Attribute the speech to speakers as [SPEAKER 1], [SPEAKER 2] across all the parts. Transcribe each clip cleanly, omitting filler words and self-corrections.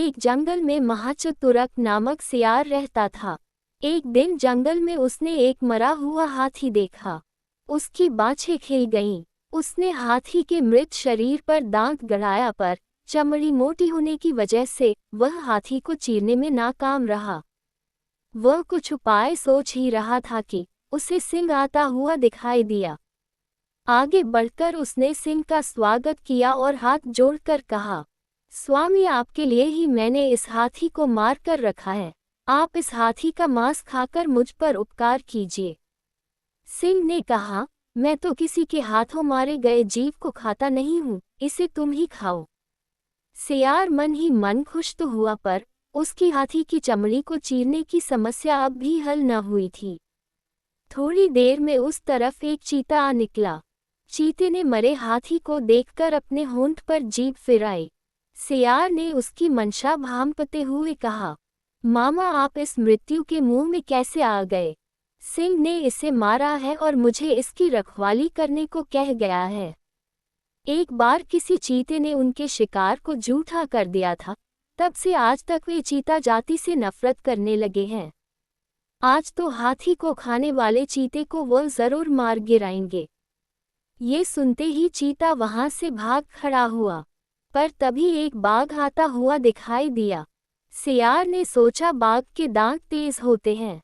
[SPEAKER 1] एक जंगल में महाचतुरक नामक सियार रहता था। एक दिन जंगल में उसने एक मरा हुआ हाथी देखा। उसकी बाछें खिल गईं। उसने हाथी के मृत शरीर पर दांत गड़ाया पर चमड़ी मोटी होने की वजह से वह हाथी को चीरने में नाकाम रहा। वह कुछ उपाय सोच ही रहा था कि उसे सिंह आता हुआ दिखाई दिया। आगे बढ़कर उसने सिंह का स्वागत किया और हाथ जोड़कर कहा, स्वामी, आपके लिए ही मैंने इस हाथी को मार कर रखा है। आप इस हाथी का मांस खाकर मुझ पर उपकार कीजिए। सिंह ने कहा, मैं तो किसी के हाथों मारे गए जीव को खाता नहीं हूँ, इसे तुम ही खाओ। सियार मन ही मन खुश तो हुआ पर उसकी हाथी की चमड़ी को चीरने की समस्या अब भी हल न हुई थी। थोड़ी देर में उस तरफ एक चीता आ निकला। चीते ने मरे हाथी को देखकर अपने होंठ पर जीभ फिराई। सियार ने उसकी मंशा भांपते हुए कहा, मामा, आप इस मृत्यु के मुंह में कैसे आ गए? सिंह ने इसे मारा है और मुझे इसकी रखवाली करने को कह गया है। एक बार किसी चीते ने उनके शिकार को जूठा कर दिया था, तब से आज तक वे चीता जाति से नफरत करने लगे हैं। आज तो हाथी को खाने वाले चीते को वो जरूर मार गिराएंगे। ये सुनते ही चीता वहां से भाग खड़ा हुआ, पर तभी एक बाघ आता हुआ दिखाई दिया। सियार ने सोचा, बाघ के दांत तेज होते हैं,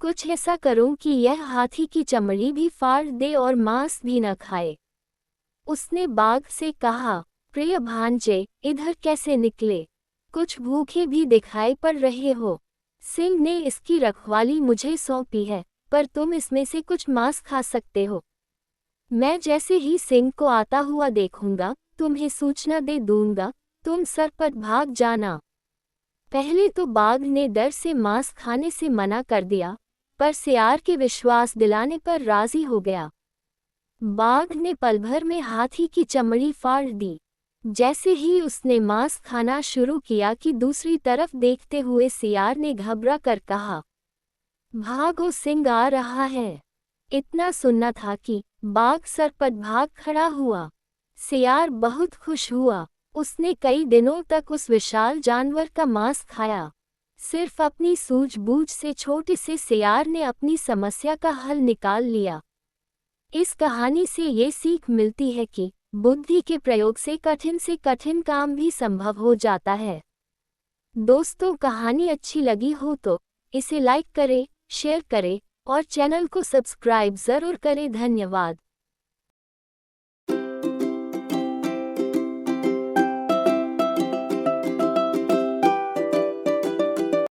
[SPEAKER 1] कुछ ऐसा करूं कि यह हाथी की चमड़ी भी फाड़ दे और मांस भी न खाए। उसने बाघ से कहा, प्रिय भांजे, इधर कैसे निकले? कुछ भूखे भी दिखाई पड़ रहे हो। सिंह ने इसकी रखवाली मुझे सौंपी है, पर तुम इसमें से कुछ मांस खा सकते हो। मैं जैसे ही सिंह को आता हुआ देखूंगा, तुम्हें सूचना दे दूंगा, तुम सरपट भाग जाना। पहले तो बाघ ने डर से मांस खाने से मना कर दिया, पर सियार के विश्वास दिलाने पर राजी हो गया। बाघ ने पल भर में हाथी की चमड़ी फाड़ दी। जैसे ही उसने मांस खाना शुरू किया कि दूसरी तरफ देखते हुए सियार ने घबरा कर कहा, भागो, सिंह आ रहा है। इतना सुनना था कि बाघ सरपट भाग खड़ा हुआ। सियार बहुत खुश हुआ। उसने कई दिनों तक उस विशाल जानवर का मांस खाया। सिर्फ अपनी सूझबूझ से छोटे से सियार ने अपनी समस्या का हल निकाल लिया। इस कहानी से ये सीख मिलती है कि बुद्धि के प्रयोग से कठिन काम भी संभव हो जाता है। दोस्तों, कहानी अच्छी लगी हो तो इसे लाइक करें, शेयर करें और चैनल को सब्सक्राइब जरूर करें। धन्यवाद।